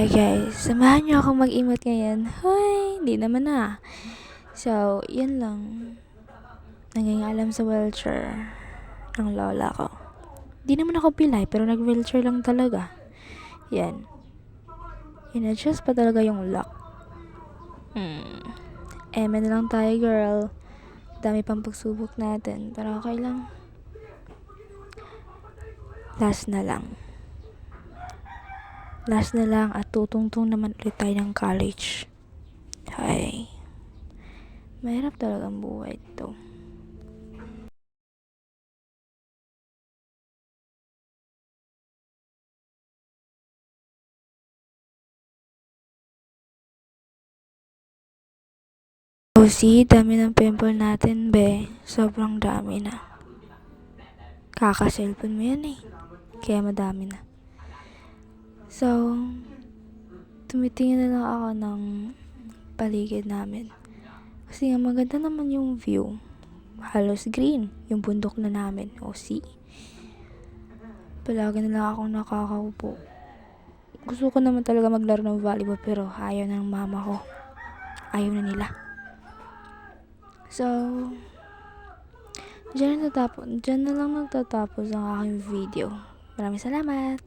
Hi guys, samahan niyo ako mag-imot ngayon. Hoy, hindi naman na. So, yun lang. Nangingalam sa wheelchair ng lola ko. Di naman ako pilay, pero nag-wheelchair lang talaga. Yan. In-adjust pa talaga yung lock. Eme na lang tayo, girl. Dami pang pagsubok natin, pero okay lang. Last na lang. Last na lang at tutungtong naman ulit tayo ng college. Hay. Mahirap talaga ang buhay ito. Oh, see, dami ng pimple natin, be. Sobrang dami na. Kaka-cellphone mo yan eh. Kaya madami na. So, tumitingin na lang ako ng paligid namin. Kasi nga maganda naman yung view. Halos green yung bundok na namin. O see. Palagi na lang akong nakakaupo. Gusto ko naman talaga maglaro ng volleyball pero ayaw ng mama ko. Ayaw na nila. So, Diyan na lang magtatapos ang aking video. Maraming salamat!